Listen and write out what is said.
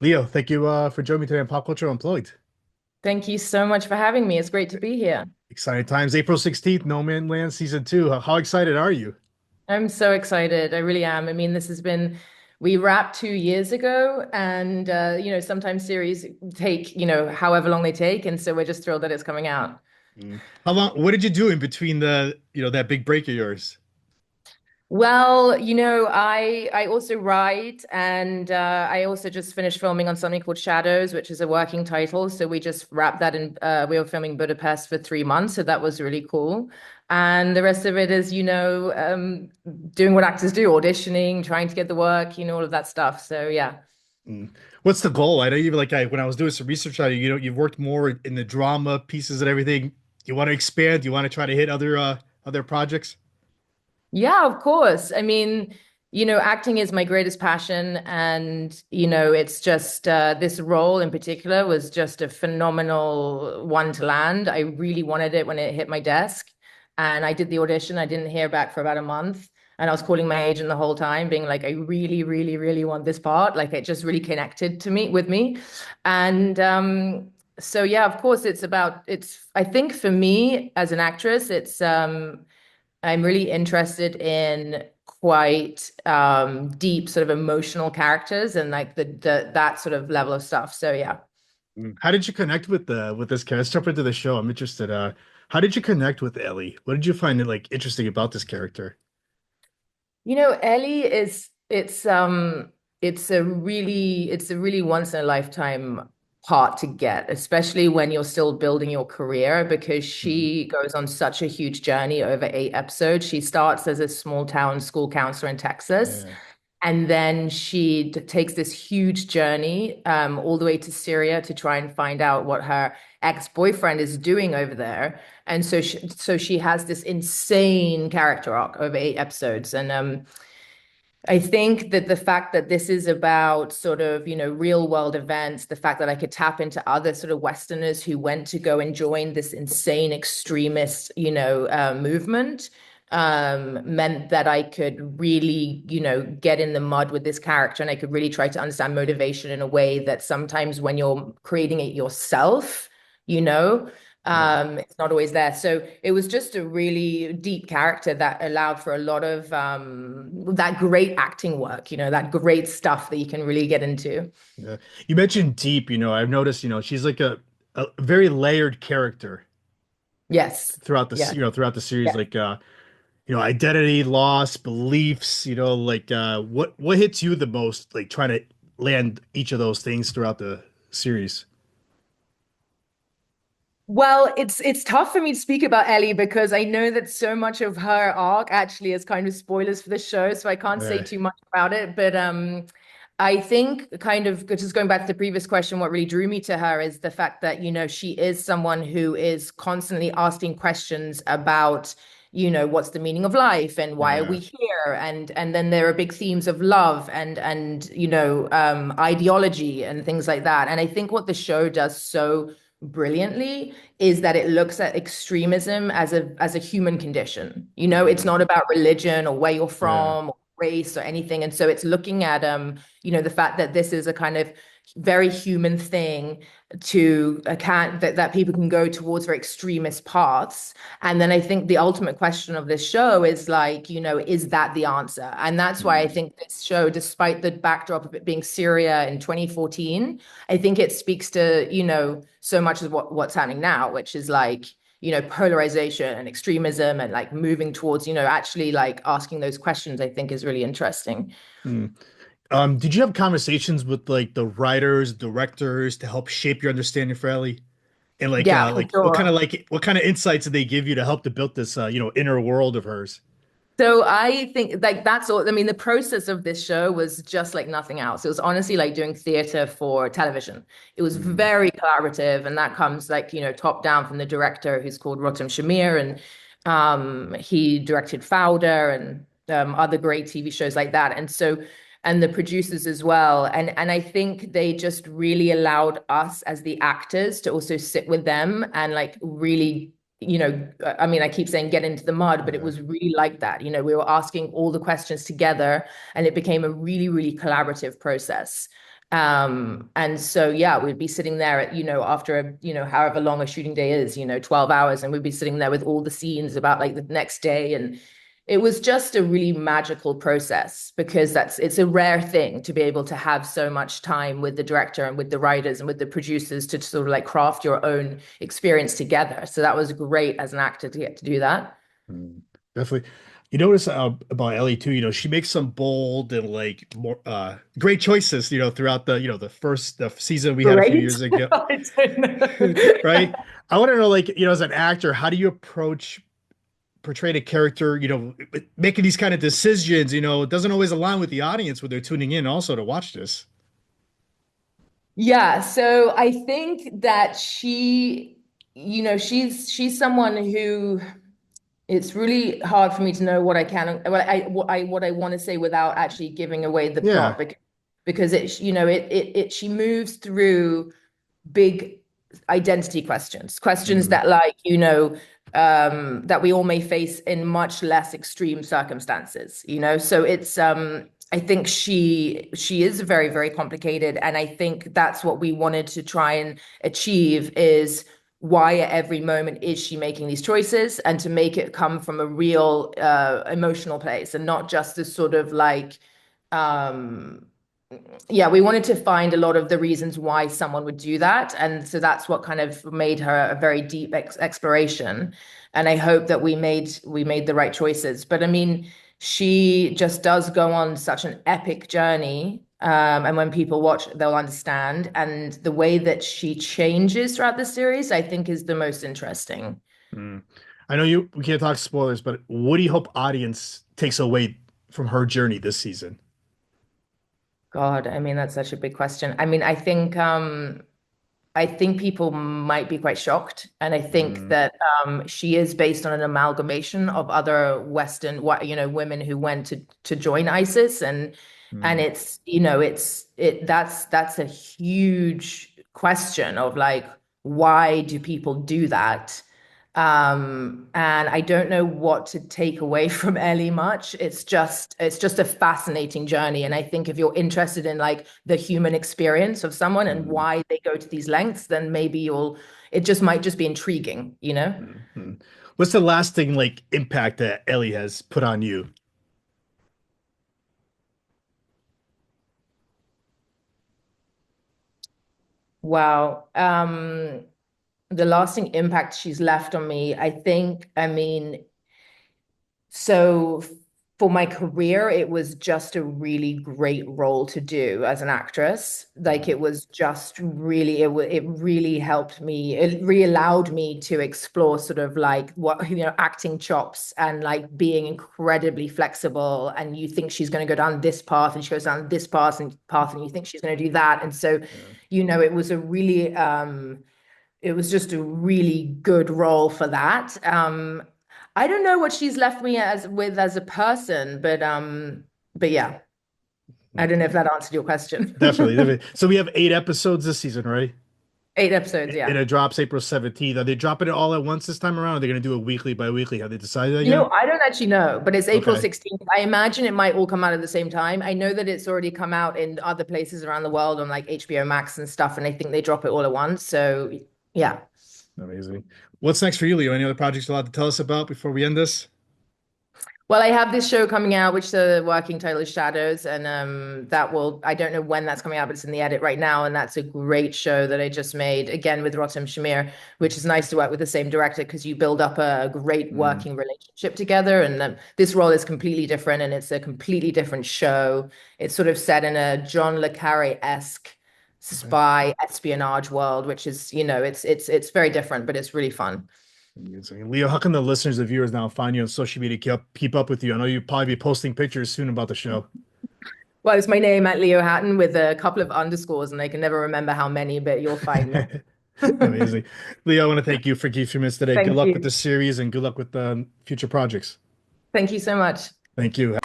Leo, thank you for joining me today on Pop Culture Unplugged. Thank you so much for having me. It's great to be here. Exciting times. April 16th, No Man Land Season 2. How excited are you? I'm so excited. I really am. I mean, we wrapped 2 years ago, and sometimes series take, however long they take. And so we're just thrilled that it's coming out. How long, what did you do in between that big break of yours? Well, I also write, and I also just finished filming on something called Shadows, which is a working title. So we just wrapped that in. We were filming Budapest for 3 months, so that was really cool. And the rest of it is, doing what actors do, auditioning, trying to get the work, all of that stuff. So yeah. Mm. What's the goal? I know you like when I was doing some research on you, you've worked more in the drama pieces and everything. You want to expand? You want to try to hit other projects? Yeah, of course. I mean, acting is my greatest passion. And, it's just this role in particular was just a phenomenal one to land. I really wanted it when it hit my desk. And I did the audition. I didn't hear back for about a month. And I was calling my agent the whole time, being like, I really, really, really want this part. Like it just really connected to me with me. And so yeah, of course I think for me as an actress, I'm really interested in quite deep sort of emotional characters and like the that sort of level of stuff. So yeah. How did you connect with this character? Let's jump into the show. I'm interested. How did you connect with Ellie? What did you find like interesting about this character? Ellie is it's a really once in a lifetime part to get, especially when you're still building your career, because Mm. she goes on such a huge journey over 8 episodes. She starts as a small town school counselor in Texas. Yeah. And then she takes this huge journey all the way to Syria to try and find out what her ex-boyfriend is doing over there. And so she has this insane character arc over 8 episodes. And I think that the fact that this is about sort of, real world events, the fact that I could tap into other sort of Westerners who went to go and join this insane extremist, movement, meant that I could really, get in the mud with this character and I could really try to understand motivation in a way that sometimes when you're creating it yourself, you know, Yeah. it's not always there. So it was just a really deep character that allowed for a lot of that great acting work, that great stuff that you can really get into. Yeah. You mentioned deep, I've noticed, she's like a very layered character Yes. throughout Yeah. throughout the series, Yeah. like identity, loss, beliefs, like what hits you the most, like trying to land each of those things throughout the series. Well, it's tough for me to speak about Ellie because I know that so much of her arc actually is kind of spoilers for the show, so I can't say Uh, too much about it. But I think kind of just going back to the previous question, what really drew me to her is the fact that, she is someone who is constantly asking questions about, what's the meaning of life and why are we yeah. here? And then there are big themes of love and ideology and things like that. And I think what the show does so brilliantly is that it looks at extremism as a human condition. It's Mhm. not about religion or where you're Yeah. from or race or anything. And so it's looking at the fact that this is a kind of very human thing to account that people can go towards very extremist paths. And then I think the ultimate question of this show is like, is that the answer? And that's why I Mm. think this show, despite the backdrop of it being Syria in 2014, I think it speaks to, so much of what's happening now, which is like, polarization and extremism and like moving towards, actually like asking those questions, I think is really interesting. Mm. Did you have conversations with like the writers, directors to help shape your understanding for Ellie? And Yeah, for sure. what kind of insights did they give you to help to build this inner world of hers? So I think like that's all. I mean, the process of this show was just like nothing else. It was honestly like doing theater for television. It was Mm. very collaborative, and that comes like, top down from the director who's called Rotem Shamir, and he directed Fauda and other great TV shows like that. And the producers as well. And I think they just really allowed us as the actors to also sit with them and like really I mean, I keep saying get into the mud, but it Yeah. was really like that. We were asking all the questions together and it became a really, really collaborative process. And so, yeah, we'd be sitting there at, after however long a shooting day is, 12 hours, and we'd be sitting there with all the scenes about like the next day. And it was just a really magical process because it's a rare thing to be able to have so much time with the director and with the writers and with the producers to sort of like craft your own experience together. So that was great as an actor to get to do that. Mm, definitely. You notice about Ellie too, she makes some bold and like more great choices, throughout the season we had a few Great. years ago. I don't know. Right? I want to know, like, as an actor, how do you approach portraying a character, making these kind of decisions, it doesn't always align with the audience when they're tuning in also to watch this. Yeah, so I think that she's someone who it's really hard for me to know what I can, what I want to say without actually giving away the plot Yeah. because she moves through big identity questions Mm, that that we all may face in much less extreme circumstances, So I think she is very, very complicated, and I think that's what we wanted to try and achieve is why at every moment is she making these choices and to make it come from a real emotional place and not just this sort of like um yeah, we wanted to find a lot of the reasons why someone would do that. And so that's what kind of made her a very deep exploration. And I hope that we made the right choices. But I mean, she just does go on such an epic journey. And when people watch, they'll understand. And the way that she changes throughout the series, I think, is the most interesting. mm. I know we can't talk spoilers, but what do you hope audience takes away from her journey this season? God, I mean, that's such a big question. I mean, I think people might be quite shocked, and I think Mm, that she is based on an amalgamation of other Western, women who went to join ISIS, and mm, that's a huge question of like why do people do that? And I don't know what to take away from Ellie much. It's just a fascinating journey. And I think if you're interested in like the human experience of someone and mm, why they go to these lengths, then maybe it just might just be intriguing. mm. What's the last thing like impact that Ellie has put on you? Wow. The lasting impact she's left on me, I think, I mean, so for my career, it was just a really great role to do as an actress. Like Mm, it was just really, it really helped me. It really allowed me to explore sort of like what, acting chops and like being incredibly flexible. And you think she's going to go down this path and she goes down this path and you think she's going to do that. And so, yeah. it was it was just a really good role for that. I don't know what she's left me as a person, but yeah, I don't know if that answered your Definitely, question. definitely. So we have 8 episodes this season, right? 8 episodes, And yeah. it drops April 17th. Are they dropping it all at once this time around? Or are they going to do it weekly by weekly? Have they decided that yet? I don't actually know, but it's April Okay. 16th. I imagine it might all come out at the same time. I know that it's already come out in other places around the world on like HBO Max and stuff, and I think they drop it all at once. So yeah. Amazing. What's next for you, Leo? Any other projects you're allowed to tell us about before we end this? Well, I have this show coming out, which the working title is Shadows, and I don't know when that's coming out, but it's in the edit right now, and that's a great show that I just made again with Rotem Shamir, which is nice to work with the same director because you build up a great Mm, working relationship together. And this role is completely different, and it's a completely different show. It's sort of set in a John le Carré-esque okay. spy espionage world, which is, it's very different, but it's really fun. Amazing. Leo, how can the listeners, the viewers now find you on social media, keep up with you? I know you'll probably be posting pictures soon about the show. Well, it's my name at Leo Hatton with a couple of underscores, and I can never remember how many, but you'll find me. Amazing. Leo, I want to thank you for giving a few minutes today. Good Thank luck with the you. series and good luck with future projects. Thank you so much. Thank you.